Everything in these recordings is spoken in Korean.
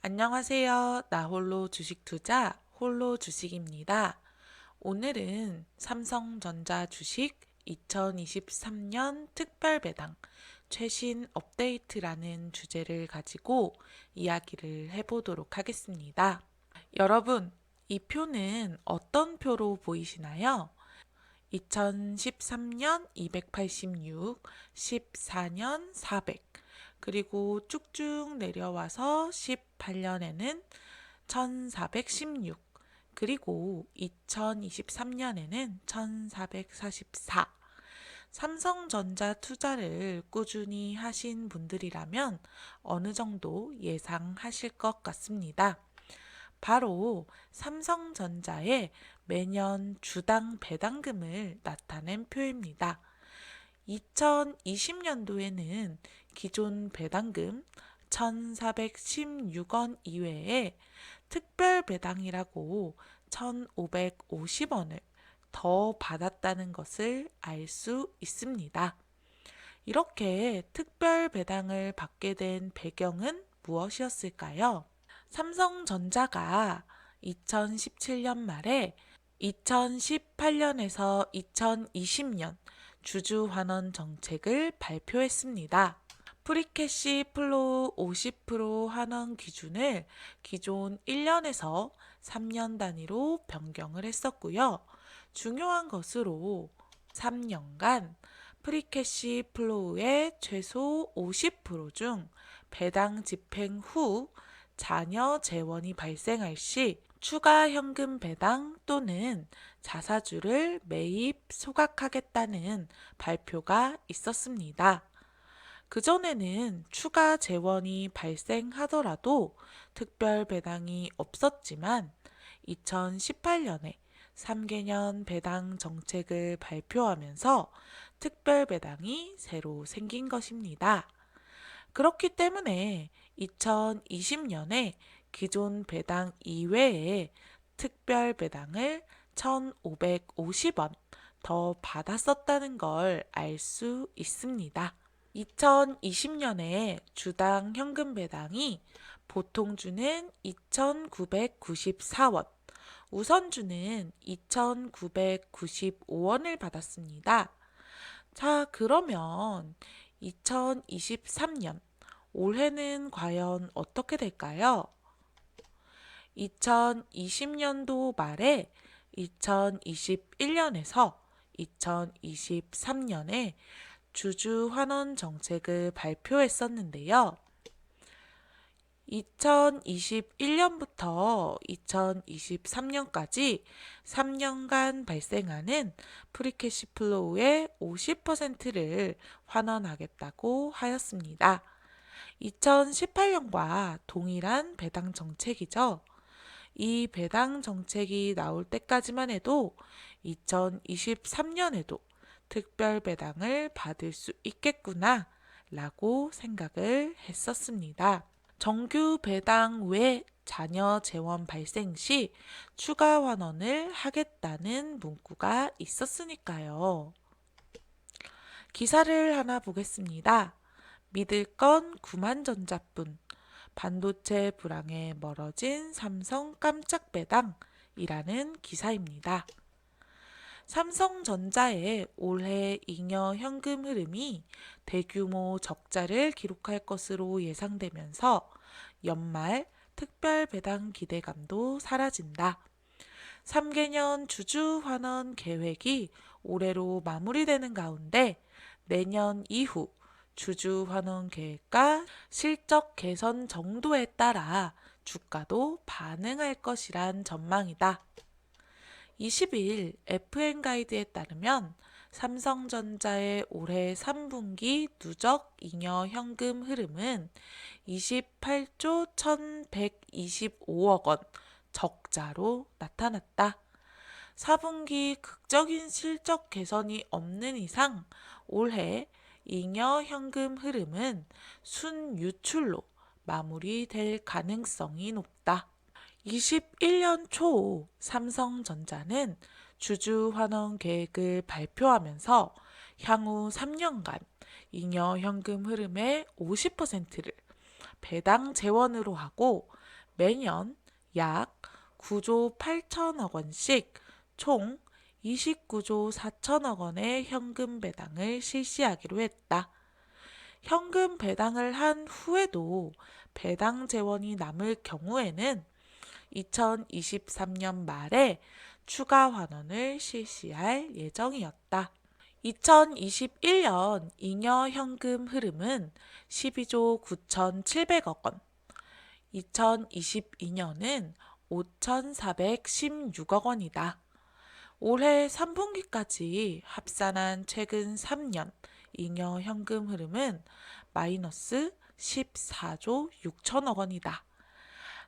안녕하세요. 나 홀로 주식 투자 홀로 주식입니다. 오늘은 삼성전자 주식 2023년 특별 배당 최신 업데이트라는 주제를 가지고 이야기를 해보도록 하겠습니다. 여러분, 이 표는 어떤 표로 보이시나요? 2013년 286, 14년 400, 그리고 쭉쭉 내려와서 18년에는 1416, 그리고 2023년에는 1444. 삼성전자 투자를 꾸준히 하신 분들이라면 어느 정도 예상하실 것 같습니다. 바로 삼성전자의 매년 주당 배당금을 나타낸 표입니다. 2020년도에는 기존 배당금 1,416원 이외에 특별 배당이라고 1,550원을 더 받았다는 것을 알 수 있습니다. 이렇게 특별 배당을 받게 된 배경은 무엇이었을까요? 삼성전자가 2017년 말에 2018년에서 2020년 주주환원 정책을 발표했습니다. 프리캐시 플로우 50% 환원 기준을 기존 1년에서 3년 단위로 변경을 했었고요. 중요한 것으로 3년간 프리캐시 플로우의 최소 50%중 배당 집행 후 자녀 재원이 발생할 시 추가 현금 배당 또는 자사주를 매입 소각하겠다는 발표가 있었습니다. 그전에는 추가 재원이 발생하더라도 특별 배당이 없었지만 2018년에 3개년 배당 정책을 발표하면서 특별 배당이 새로 생긴 것입니다. 그렇기 때문에 2020년에 기존 배당 이외에 특별 배당을 1,550원 더 받았었다는 걸 알 수 있습니다. 2020년에 주당 현금 배당이 보통주는 2,994원, 우선주는 2,995원을 받았습니다. 자, 그러면 2023년 올해는 과연 어떻게 될까요? 2020년도 말에 2021년에서 2023년에 주주 환원 정책을 발표했었는데요. 2021년부터 2023년까지 3년간 발생하는 프리캐시 플로우의 50%를 환원하겠다고 하였습니다. 2018년과 동일한 배당 정책이죠. 이 배당 정책이 나올 때까지만 해도 2023년에도 특별 배당을 받을 수 있겠구나 라고 생각을 했었습니다. 정규 배당 외 자녀 재원 발생 시 추가 환원을 하겠다는 문구가 있었으니까요. 기사를 하나 보겠습니다. 믿을 건 구만전자뿐. 반도체 불황에 멀어진 삼성 깜짝 배당이라는 기사입니다. 삼성전자의 올해 잉여 현금 흐름이 대규모 적자를 기록할 것으로 예상되면서 연말 특별 배당 기대감도 사라진다. 3개년 주주 환원 계획이 올해로 마무리되는 가운데 내년 이후 주주 환원 계획과 실적 개선 정도에 따라 주가도 반응할 것이란 전망이다. 20일 FN가이드에 따르면 삼성전자의 올해 3분기 누적 잉여 현금 흐름은 28조 1125억 원 적자로 나타났다. 4분기 극적인 실적 개선이 없는 이상 올해 잉여 현금 흐름은 순유출로 마무리될 가능성이 높다. 21년 초 삼성전자는 주주 환원 계획을 발표하면서 향후 3년간 잉여 현금 흐름의 50%를 배당 재원으로 하고 매년 약 9조 8천억 원씩 총 29조 4천억 원의 현금 배당을 실시하기로 했다. 현금 배당을 한 후에도 배당 재원이 남을 경우에는 2023년 말에 추가 환원을 실시할 예정이었다. 2021년 잉여 현금 흐름은 12조 9,700억 원, 2022년은 5,416억 원이다. 올해 3분기까지 합산한 최근 3년 잉여 현금 흐름은 마이너스 14조 6천억 원이다.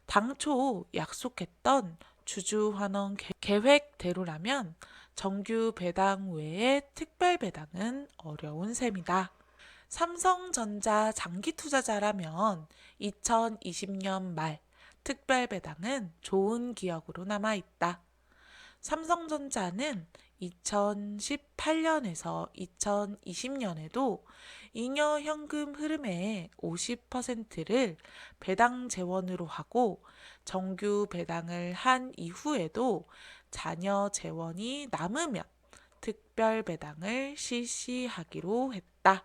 당초 약속했던 주주 환원 계획대로라면 정규 배당 외에 특별 배당은 어려운 셈이다. 삼성전자 장기 투자자라면 2020년 말 특별 배당은 좋은 기억으로 남아있다. 삼성전자는 2018년에서 2020년에도 잉여 현금 흐름의 50%를 배당 재원으로 하고 정규 배당을 한 이후에도 잔여 재원이 남으면 특별 배당을 실시하기로 했다.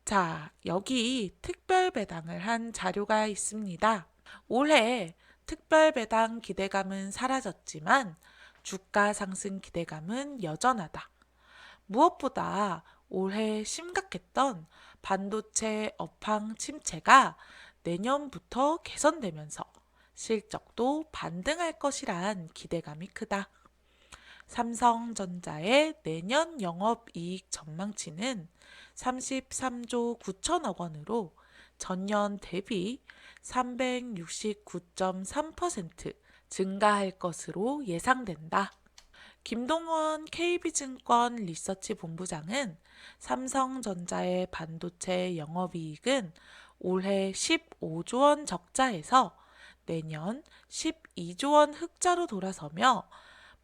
자, 여기 특별 배당을 한 자료가 있습니다. 올해 특별 배당 기대감은 사라졌지만 주가 상승 기대감은 여전하다. 무엇보다 올해 심각했던 반도체 업황 침체가 내년부터 개선되면서 실적도 반등할 것이란 기대감이 크다. 삼성전자의 내년 영업이익 전망치는 33조 9천억 원으로 전년 대비 369.3% 증가할 것으로 예상된다. 김동원 KB증권 리서치 본부장은 삼성전자의 반도체 영업이익은 올해 15조 원 적자에서 내년 12조 원 흑자로 돌아서며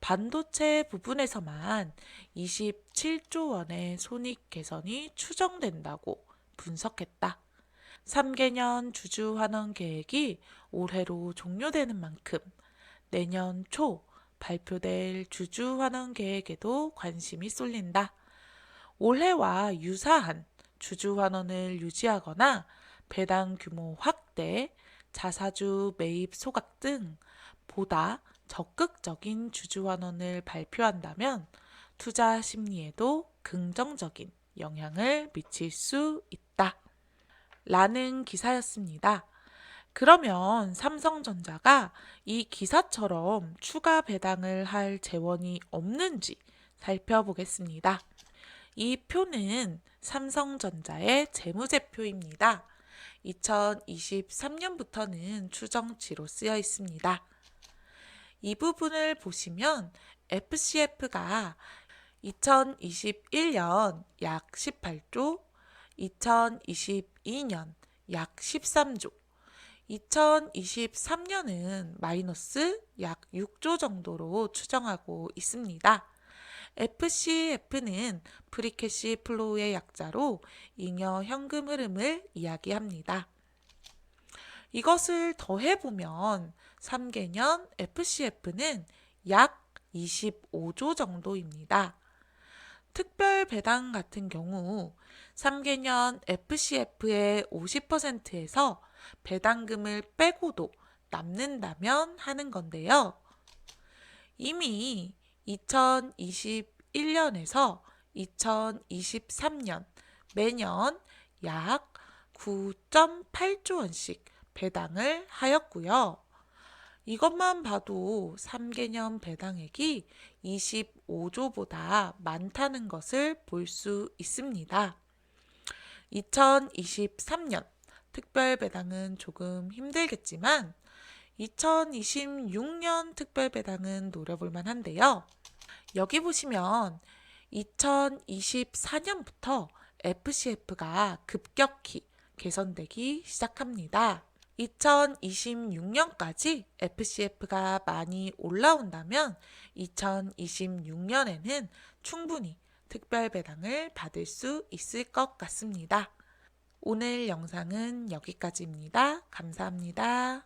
반도체 부분에서만 27조 원의 손익 개선이 추정된다고 분석했다. 3개년 주주 환원 계획이 올해로 종료되는 만큼 내년 초 발표될 주주 환원 계획에도 관심이 쏠린다. 올해와 유사한 주주 환원을 유지하거나 배당 규모 확대, 자사주 매입 소각 등 보다 적극적인 주주 환원을 발표한다면 투자 심리에도 긍정적인 영향을 미칠 수 있다. 라는 기사였습니다. 그러면 삼성전자가 이 기사처럼 추가 배당을 할 재원이 없는지 살펴보겠습니다. 이 표는 삼성전자의 재무제표입니다. 2023년부터는 추정치로 쓰여 있습니다. 이 부분을 보시면 FCF가 2021년 약 18조, 2022년 약 13조, 2023년은 마이너스 약 6조 정도로 추정하고 있습니다. FCF는 프리캐시 플로우의 약자로 잉여 현금 흐름을 이야기합니다. 이것을 더해보면 3개년 FCF는 약 25조 정도입니다. 특별 배당 같은 경우 3개년 FCF의 50%에서 배당금을 빼고도 남는다면 하는 건데요. 이미 2021년에서 2023년 매년 약 9.8조 원씩 배당을 하였고요. 이것만 봐도 3개년 배당액이 25조보다 많다는 것을 볼 수 있습니다. 2023년 특별 배당은 조금 힘들겠지만 2026년 특별 배당은 노려볼 만한데요. 여기 보시면 2024년부터 FCF가 급격히 개선되기 시작합니다. 2026년까지 FCF가 많이 올라온다면 2026년에는 충분히 특별 배당을 받을 수 있을 것 같습니다. 오늘 영상은 여기까지입니다. 감사합니다.